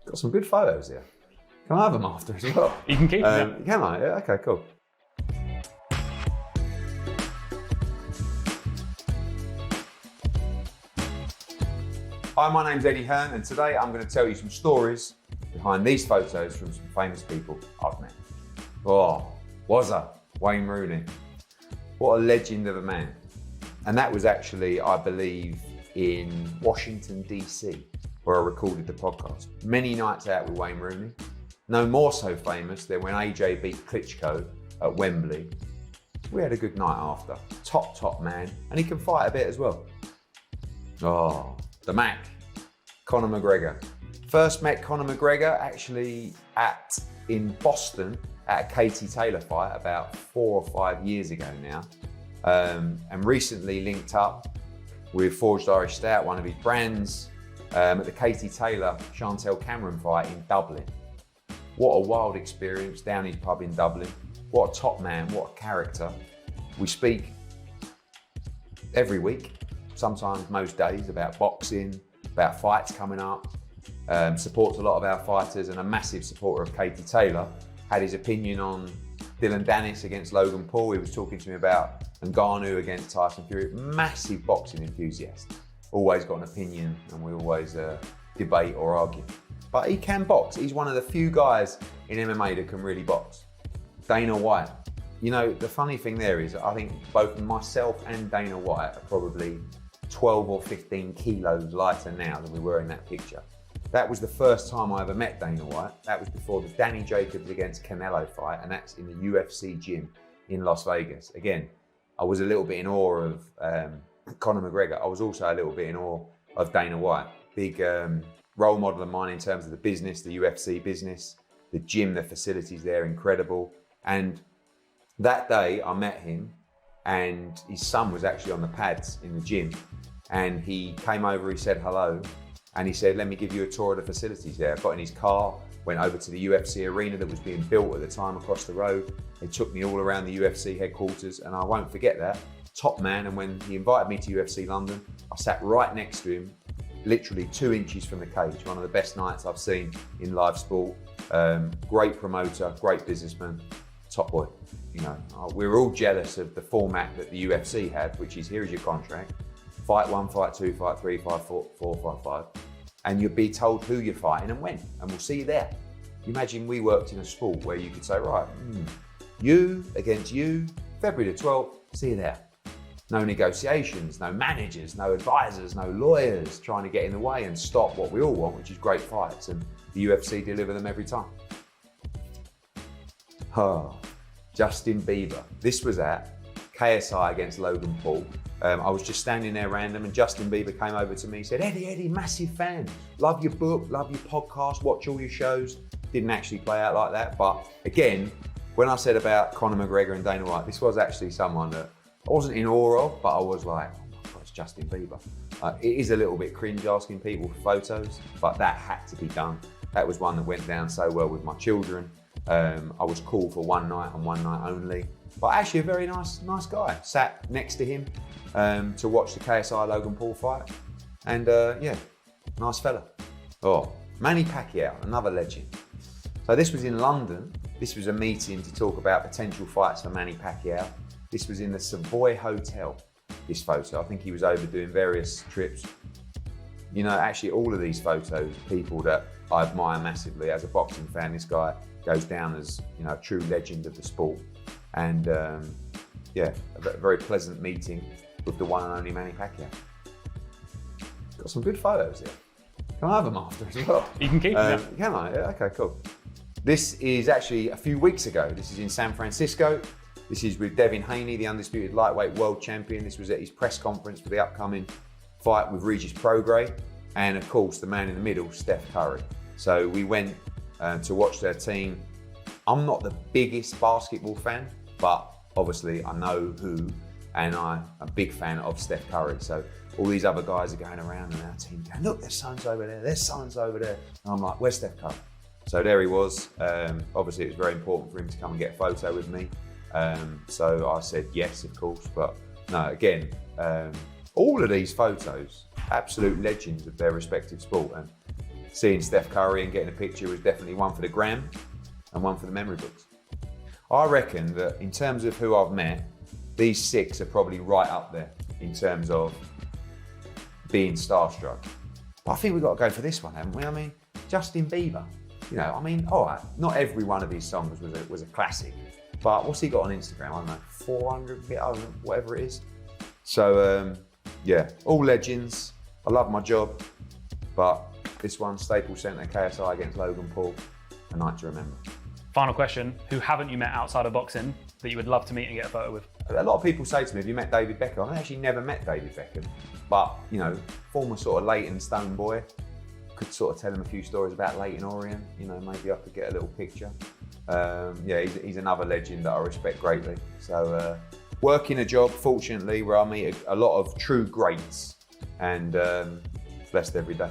Got some good photos here. Can I have them after as well? You can keep them. Can I? Yeah, okay, cool. Hi, my name's Eddie Hearn, and today I'm going to tell you some stories behind these photos from some famous people I've met. Oh, Wazza, Wayne Rooney. What a legend of a man. And that was actually, I believe, in Washington, DC, where I recorded the podcast. Many nights out with Wayne Rooney. No more so famous than when AJ beat Klitschko at Wembley. We had a good night after. Top man. And he can fight a bit as well. Oh, the Mac, Conor McGregor. First met Conor McGregor actually in Boston at a Katie Taylor fight about 4 or 5 years ago now. And recently linked up with Forged Irish Stout, one of his brands, at the Katie Taylor Chantel Cameron fight in Dublin. What a wild experience down his pub in Dublin. What a top man, what a character. We speak every week, sometimes most days, about boxing, about fights coming up. Supports a lot of our fighters and a massive supporter of Katie Taylor. Had his opinion on Dylan Dennis against Logan Paul. He was talking to me about Ngannou against Tyson Fury. Massive boxing enthusiast. Always got an opinion and we always debate or argue. But he can box. He's one of the few guys in MMA that can really box. Dana White. You know, the funny thing there is I think both myself and Dana White are probably 12 or 15 kilos lighter now than we were in that picture. That was the first time I ever met Dana White. That was before the Danny Jacobs against Canelo fight, and that's in the UFC gym in Las Vegas. Again, I was a little bit in awe of Conor McGregor. I was also a little bit in awe of Dana White. Big role model of mine in terms of the business, the UFC business, the gym, the facilities there, incredible. And that day I met him and his son was actually on the pads in the gym. And he came over, he said hello. And he said, let me give you a tour of the facilities there. Got in his car, went over to the UFC arena that was being built at the time across the road. They took me all around the UFC headquarters and I won't forget that. Top man, and when he invited me to UFC London, I sat right next to him, literally 2 inches from the cage. One of the best nights I've seen in live sport. Great promoter, great businessman, top boy. You know, we were all jealous of the format that the UFC had, which is here is your contract. Fight 1, fight 2, fight 3, fight 4, fight 5. And you'd be told who you're fighting and when, and we'll see you there. Imagine we worked in a sport where you could say, right, you against you, February the 12th, see you there. No negotiations, no managers, no advisors, no lawyers trying to get in the way and stop what we all want, which is great fights, and the UFC deliver them every time. Justin Bieber. This was at KSI against Logan Paul. I was just standing there random and Justin Bieber came over to me, said, Eddie, massive fan. Love your book, love your podcast, watch all your shows. Didn't actually play out like that. But again, when I said about Conor McGregor and Dana White, this was actually someone that I wasn't in awe of, but I was like, oh my God, it's Justin Bieber. It is a little bit cringe asking people for photos, but that had to be done. That was one that went down so well with my children. I was cool for one night and one night only. But actually a very nice guy. Sat next to him to watch the KSI Logan Paul fight. And yeah, nice fella. Oh, Manny Pacquiao, another legend. So this was in London. This was a meeting to talk about potential fights for Manny Pacquiao. This was in the Savoy Hotel, this photo. I think he was over doing various trips. You know, actually all of these photos, people that I admire massively. As a boxing fan, this guy goes down as, you know, a true legend of the sport. And yeah, a very pleasant meeting with the one and only Manny Pacquiao. Got some good photos here. Can I have them after as well? You can keep them. Can I? Yeah, okay, cool. This is actually a few weeks ago. This is in San Francisco. This is with Devin Haney, the undisputed lightweight world champion. This was at his press conference for the upcoming fight with Regis Prograis. And of course, the man in the middle, Steph Curry. So we went to watch their team. I'm not the biggest basketball fan, but obviously I know who, and I'm a big fan of Steph Curry. So all these other guys are going around and our team going, look, there's so-and-so over there, there's so-and-so over there. And I'm like, where's Steph Curry? So there he was. Obviously it was very important for him to come and get a photo with me. So I said yes, of course, but no, again, all of these photos, absolute legends of their respective sport. And seeing Steph Curry and getting a picture was definitely one for the gram and one for the memory books. I reckon that in terms of who I've met, these 6 are probably right up there in terms of being starstruck. But I think we've got to go for this one, haven't we? I mean, Justin Bieber. You know, I mean, all right, not every one of these songs was a classic, but what's he got on Instagram? I don't know, 400, whatever it is. So, yeah, all legends. I love my job, but this one, Staples Center, KSI against Logan Paul, a night to remember. Final question, who haven't you met outside of boxing that you would love to meet and get a photo with? A lot of people say to me, have you met David Beckham? I've actually never met David Beckham, but, you know, former sort of Leighton Stone boy, could sort of tell him a few stories about Leighton Orient, you know, maybe I could get a little picture. Yeah, he's another legend that I respect greatly. So, working a job, fortunately, where I meet a lot of true greats, and blessed every day.